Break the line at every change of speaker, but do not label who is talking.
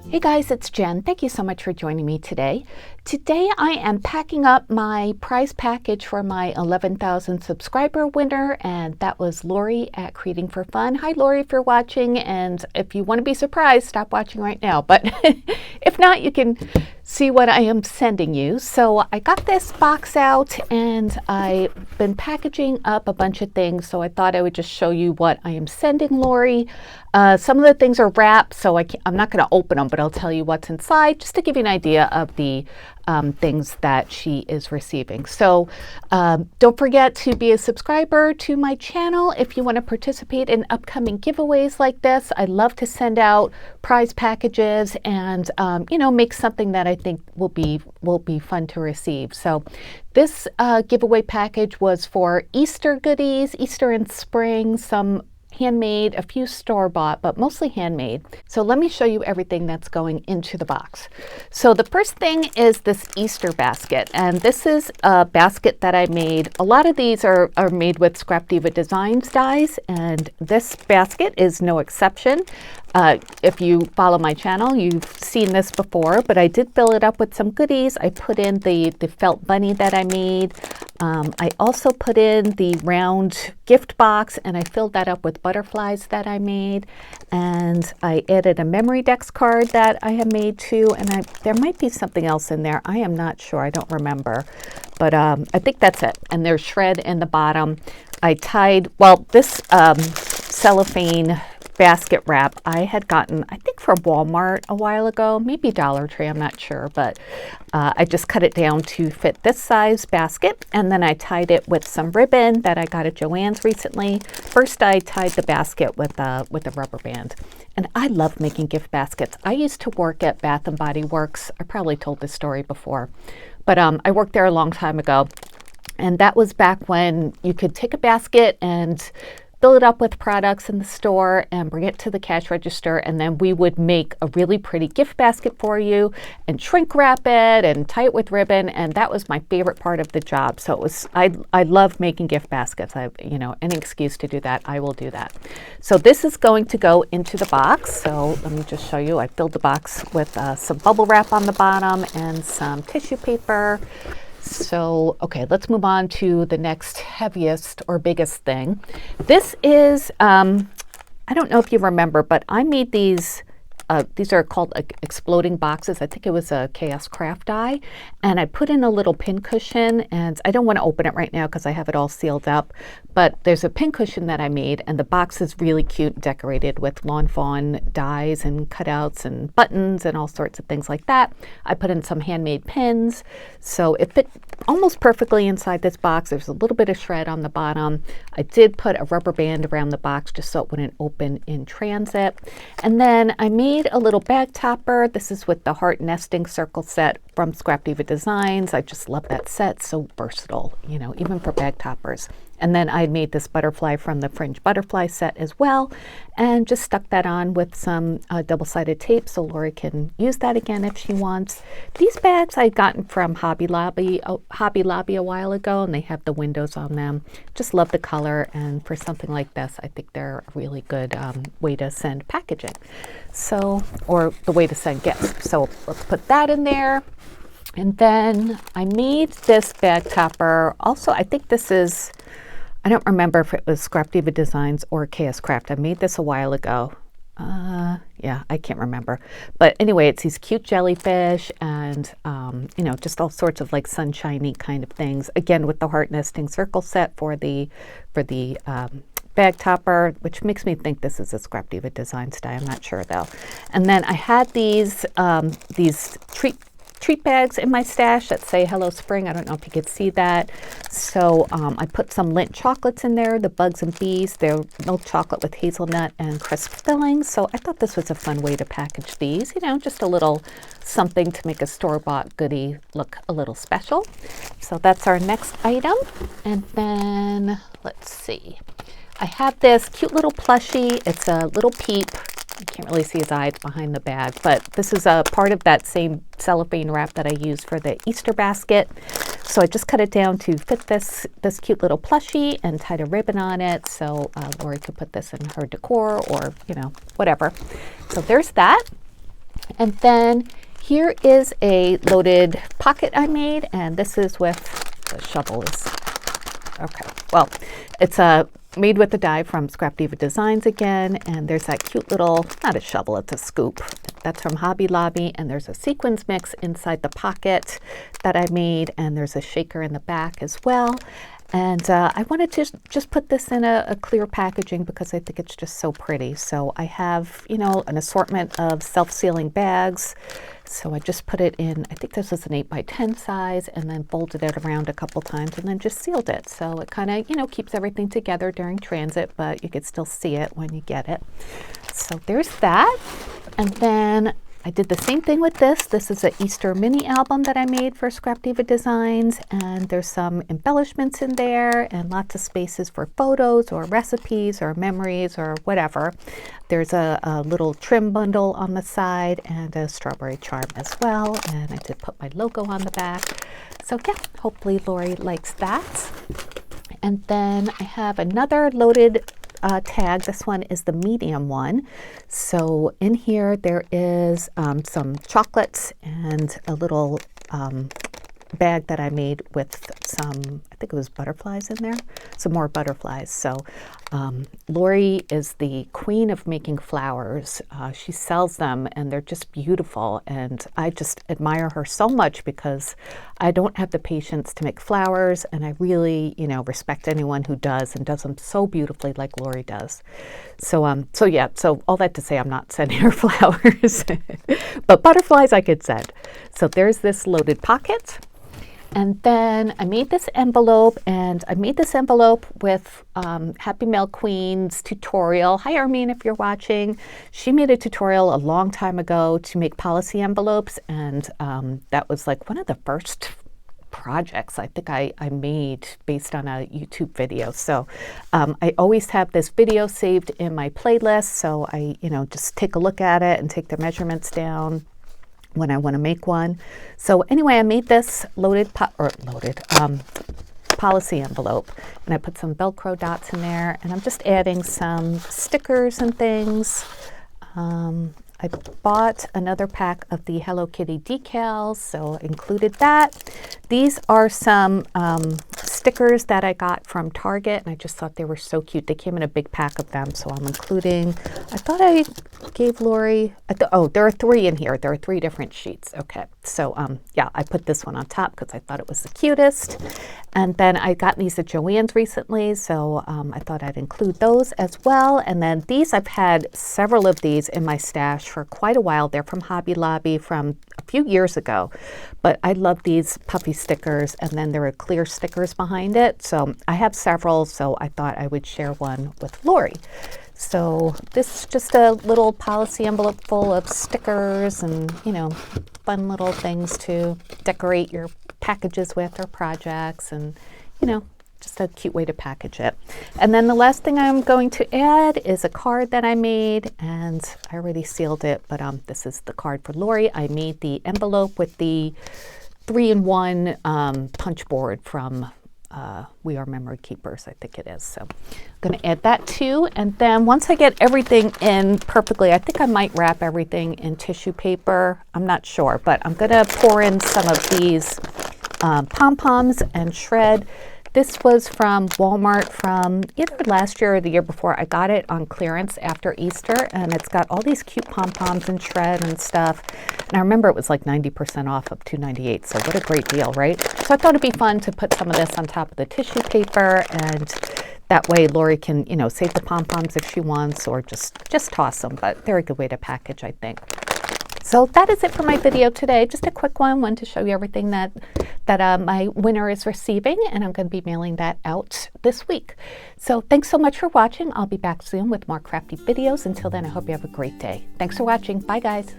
Hey guys, it's Jen. Thank you so much for joining me today. Today I am packing up my prize package for my 11,000 subscriber winner, and that was Lori at Creating for Fun. Hi Lori, if you're watching, and if you want to be surprised, stop watching right now. But if not, you can see what I am sending you. So I got this box out and I've been packaging up a bunch of things, so I thought I would just show you what I am sending Lori. Some of the things are wrapped, so I'm not going to open them, but I'll tell you what's inside just to give you an idea of the things that she is receiving. So don't forget to be a subscriber to my channel if you want to participate in upcoming giveaways like this. I love to send out prize packages and make something that I think will be fun to receive. So this giveaway package was for Easter goodies, Easter and spring, some handmade, a few store-bought, but mostly handmade. So let me show you everything that's going into the box. So the first thing is this Easter basket, and this is a basket that I made. A lot of these are made with Scrap Diva Designs dies, and this basket is no exception. If you follow my channel, you've seen this before, but I did fill it up with some goodies. I put in the felt bunny that I made. I also put in the round gift box, and I filled that up with butterflies that I made. And I added a memory dex card that I have made too, and there might be something else in there. I am not sure. I don't remember. But I think that's it. And there's shred in the bottom. I tied, this cellophane basket wrap I had gotten, I think from Walmart a while ago, maybe Dollar Tree, I'm not sure, but I just cut it down to fit this size basket, and then I tied it with some ribbon that I got at Joann's recently. First I tied the basket with a rubber band, and I love making gift baskets. I used to work at Bath & Body Works. I probably told this story before, but I worked there a long time ago, and that was back when you could take a basket and fill it up with products in the store and bring it to the cash register, and then we would make a really pretty gift basket for you and shrink wrap it and tie it with ribbon, and that was my favorite part of the job. So it was, I love making gift baskets. Any excuse to do that, I will do that. So this is going to go into the box. So let me just show you. I filled the box with some bubble wrap on the bottom and some tissue paper. So, okay, let's move on to the next heaviest or biggest thing. This is, I don't know if you remember, but I made these are called exploding boxes. I think it was a Chaos Craft die. And I put in a little pin cushion, and I don't want to open it right now because I have it all sealed up. But there's a pin cushion that I made, and the box is really cute, decorated with Lawn Fawn dies and cutouts and buttons and all sorts of things like that. I put in some handmade pins. So it fit almost perfectly inside this box. There's a little bit of shred on the bottom. I did put a rubber band around the box just so it wouldn't open in transit. And then I made a little bag topper. This is with the heart nesting circle set from Scrap Diva Designs. I just love that set. So versatile, even for bag toppers. And then I made this butterfly from the Fringe Butterfly set as well, and just stuck that on with some double-sided tape so Lori can use that again if she wants. These bags I'd gotten from Hobby Lobby a while ago, and they have the windows on them. Just love the color, and for something like this, I think they're a really good way to send packaging. So, or the way to send gifts. So let's put that in there. And then I made this bag topper. Also, I think this is, I don't remember if it was Scrap Diva Designs or Chaos Craft. I made this a while ago. Yeah, I can't remember. But anyway, it's these cute jellyfish and, just all sorts of like sunshiny kind of things. Again, with the heart nesting circle set for the bag topper, which makes me think this is a Scrap Diva Designs die. I'm not sure though. And then I had these treat bags in my stash that say Hello Spring. I don't know if you could see that. So I put some Lindt chocolates in there, the Bugs and Bees. They're milk chocolate with hazelnut and crisp fillings. So I thought this was a fun way to package these, just a little something to make a store-bought goodie look a little special. So that's our next item. And then let's see. I have this cute little plushie. It's a little peep. You can't really see his eye, it's behind the bag, but this is a part of that same cellophane wrap that I used for the Easter basket. So I just cut it down to fit this cute little plushie and tied a ribbon on it so Lori could put this in her decor or, whatever. So there's that. And then here is a loaded pocket I made, and this is with the shovel is okay. Well, it's made with the die from Scrap Diva Designs again, and there's that cute little, not a shovel, it's a scoop. That's from Hobby Lobby, and there's a sequins mix inside the pocket that I made, and there's a shaker in the back as well. And I wanted to just put this in a clear packaging because I think it's just so pretty. So I have, you know, an assortment of self-sealing bags. So I just put it in, I think this is an 8x10 size, and then folded it around a couple times and then just sealed it. So it kind of, you know, keeps everything together during transit, but you could still see it when you get it. So there's that. And then I did the same thing with this. This is an Easter mini album that I made for Scrap Diva Designs, and there's some embellishments in there and lots of spaces for photos or recipes or memories or whatever. There's a little trim bundle on the side and a strawberry charm as well, and I did put my logo on the back. So yeah, hopefully Lori likes that. And then I have another loaded tag. This one is the medium one. So in here there is some chocolates and a little bag that I made with some, I think it was butterflies in there, some more butterflies. So Lori is the queen of making flowers. She sells them and they're just beautiful, and I just admire her so much because I don't have the patience to make flowers, and I really, you know, respect anyone who does and does them so beautifully like Lori does. So yeah, so all that to say, I'm not sending her flowers, but butterflies I could send. So there's this loaded pocket. And then I made this envelope, and I made this envelope with Happy Mail Queen's tutorial. Hi, Armin, if you're watching. She made a tutorial a long time ago to make policy envelopes, and that was like one of the first projects I think I made based on a YouTube video. So I always have this video saved in my playlist, so I, you know, just take a look at it and take the measurements down when I want to make one. So anyway, I made this policy envelope, and I put some Velcro dots in there, and I'm just adding some stickers and things. I bought another pack of the Hello Kitty decals, so included that. These are some stickers that I got from Target, and I just thought they were so cute. They came in a big pack of them, so I'm including, I thought I gave Lori, oh, there are 3 in here. There are 3 different sheets. Okay, so yeah, I put this one on top because I thought it was the cutest. And then I got these at Joann's recently, so I thought I'd include those as well. And then these, I've had several of these in my stash for quite a while. They're from Hobby Lobby from a few years ago, but I love these puffy stickers, and then there are clear stickers behind it. So I have several, so I thought I would share one with Lori. So this is just a little policy envelope full of stickers and, you know, fun little things to decorate your packages with or projects, and, you know, just a cute way to package it. And then the last thing I'm going to add is a card that I made, and I already sealed it, but this is the card for Lori. I made the envelope with the 3-in-1 punch board from We Are Memory Keepers, I think it is. So I'm going to add that too. And then once I get everything in perfectly, I think I might wrap everything in tissue paper. I'm not sure, but I'm going to pour in some of these pom-poms and shred. This was from Walmart from either last year or the year before. I got it on clearance after Easter, and it's got all these cute pom-poms and shred and stuff. And I remember it was like 90% off of $2.98, so what a great deal, right? So I thought it'd be fun to put some of this on top of the tissue paper, and that way Lori can, you know, save the pom-poms if she wants, or just toss them, but very good way to package, I think. So that is it for my video today. Just a quick one to show you everything that my winner is receiving, and I'm going to be mailing that out this week. So thanks so much for watching. I'll be back soon with more crafty videos. Until then, I hope you have a great day. Thanks for watching. Bye, guys.